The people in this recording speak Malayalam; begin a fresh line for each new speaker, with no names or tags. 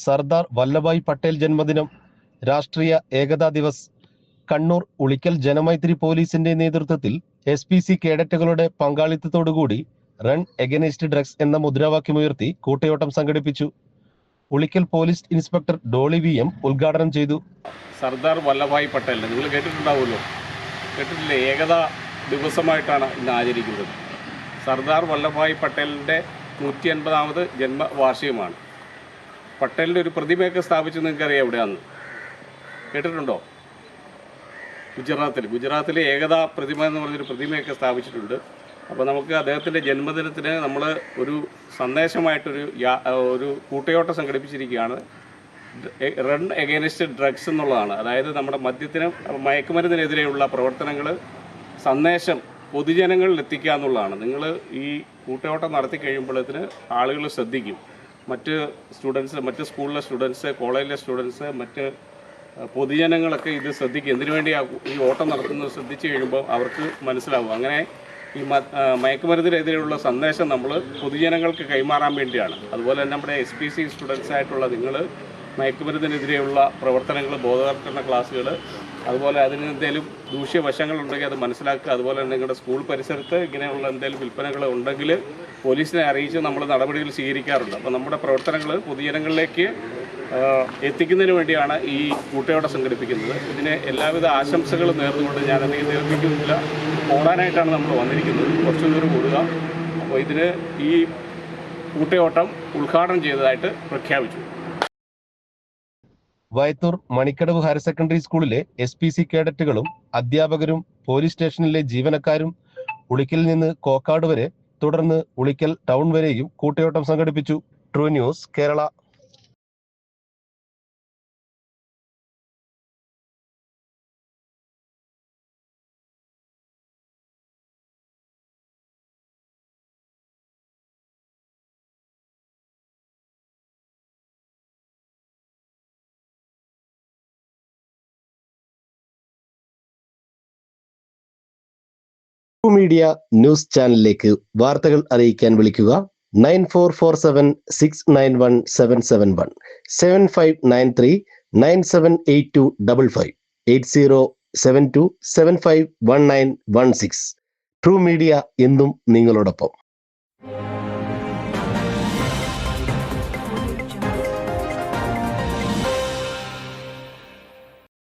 സർദാർ വല്ലഭായ് പട്ടേൽ ജന്മദിനം. രാഷ്ട്രീയ ഏകതാ ദിവസ്. കണ്ണൂർ ഉളിക്കൽ ജനമൈത്രി പോലീസിന്റെ നേതൃത്വത്തിൽ SPC കേഡറ്റുകളുടെ പങ്കാളിത്തത്തോടുകൂടി റൺ എഗനസ്റ്റ് ഡ്രഗ്സ് എന്ന മുദ്രാവാക്യമുയർത്തി കൂട്ടയോട്ടം സംഘടിപ്പിച്ചു. Ulikkal police inspector Dolly VM ഉദ്ഘാടനം ചെയ്തു.
സർദാർ വല്ലഭായ് പട്ടേൽ നിങ്ങൾ കേട്ടിട്ടുണ്ടാവുമല്ലോ, കേട്ടിട്ടില്ലേ? ഏകതാ ദിവസമായിട്ടാണ് ഇന്ന് ആചരിക്കുന്നത്. സർദാർ വല്ലഭായ് പട്ടേലിൻ്റെ 150ാമത് ജന്മവാർഷികമാണ്. പട്ടേലിൻ്റെ ഒരു പ്രതിമയൊക്കെ സ്ഥാപിച്ച് നിങ്ങൾക്കറിയാം എവിടെയാണെന്ന് കേട്ടിട്ടുണ്ടോ? ഗുജറാത്തിലെ ഏകതാ പ്രതിമ എന്ന് പറഞ്ഞൊരു പ്രതിമയൊക്കെ സ്ഥാപിച്ചിട്ടുണ്ട്. അപ്പോൾ നമുക്ക് അദ്ദേഹത്തിൻ്റെ ജന്മദിനത്തിന് നമ്മൾ ഒരു സന്ദേശമായിട്ടൊരു കൂട്ടയോട്ടം സംഘടിപ്പിച്ചിരിക്കുകയാണ്. റൺ എഗെയിൻസ്റ്റ് ഡ്രഗ്സ് എന്നുള്ളതാണ്. അതായത് നമ്മുടെ മയക്കുമരുന്നിനെതിരെയുള്ള പ്രവർത്തനങ്ങൾ സന്ദേശം പൊതുജനങ്ങളിൽ എത്തിക്കുക എന്നുള്ളതാണ്. നിങ്ങൾ ഈ കൂട്ടയോട്ടം നടത്തി കഴിയുമ്പോഴത്തിന് ആളുകൾ ശ്രദ്ധിക്കും. മറ്റ് സ്കൂളിലെ സ്റ്റുഡൻസ്, കോളേജിലെ സ്റ്റുഡൻസ്, മറ്റ് പൊതുജനങ്ങളൊക്കെ ഇത് ശ്രദ്ധിക്കും. എന്തിനു വേണ്ടി ഈ ഓട്ടം നടത്തുന്നത് ശ്രദ്ധിച്ചു കഴിയുമ്പോൾ അവർക്ക് മനസ്സിലാവും. അങ്ങനെ ഈ മയക്കുമരുന്നിനെതിരെയുള്ള സന്ദേശം നമ്മൾ പൊതുജനങ്ങൾക്ക് കൈമാറാൻ വേണ്ടിയാണ്. അതുപോലെ തന്നെ നമ്മുടെ SPC സ്റ്റുഡൻസായിട്ടുള്ള നിങ്ങൾ മയക്കുമരുന്നിനെതിരെയുള്ള പ്രവർത്തനങ്ങൾ, ബോധവൽക്കരണ ക്ലാസ്സുകൾ, അതുപോലെ അതിന് എന്തെങ്കിലും ദൂഷ്യവശങ്ങളുണ്ടെങ്കിൽ അത് മനസ്സിലാക്കുക. അതുപോലെ തന്നെ നിങ്ങളുടെ സ്കൂൾ പരിസരത്ത് ഇങ്ങനെയുള്ള എന്തെങ്കിലും വിൽപ്പനകൾ ഉണ്ടെങ്കിൽ പോലീസിനെ അറിയിച്ച് നമ്മൾ നടപടികൾ സ്വീകരിക്കാറുണ്ട്. അപ്പോൾ നമ്മുടെ പ്രവർത്തനങ്ങൾ പൊതുജനങ്ങളിലേക്ക് എത്തിക്കുന്നതിന് വേണ്ടിയാണ് ഈ കൂട്ടയോട്ടം സംഘടിപ്പിക്കുന്നത്. ഇതിന് എല്ലാവിധ ആശംസകളും നേർന്നുകൊണ്ട് ഞാൻ അധികം ദീർഘിക്കുന്നില്ല. ഓടാനായിട്ടാണ് നമ്മൾ വന്നിരിക്കുന്നത്. കുറച്ചു ദൂരം ഓടുക. അപ്പോൾ ഇതിന് ഈ കൂട്ടയോട്ടം ഉദ്ഘാടനം ചെയ്തതായിട്ട് പ്രഖ്യാപിച്ചു.
വയത്തൂർ മണിക്കടവ് ഹയർ സെക്കൻഡറി സ്കൂളിലെ SPC കേഡറ്റുകളും അധ്യാപകരും പോലീസ് സ്റ്റേഷനിലെ ജീവനക്കാരും ഉളിക്കലിൽ നിന്ന് കോക്കാട് വരെ, തുടർന്ന് ഉളിക്കൽ ടൗൺ വരെയും കൂട്ടയോട്ടം സംഘടിപ്പിച്ചു. True news Kerala. Media news ചാനലിലേക്ക് വാർത്തകൾ അറിയിക്കാൻ വിളിക്കുക 9447691771 7593978255 8072751916. ട്രൂ മീഡിയ എന്നും നിങ്ങളോടൊപ്പം.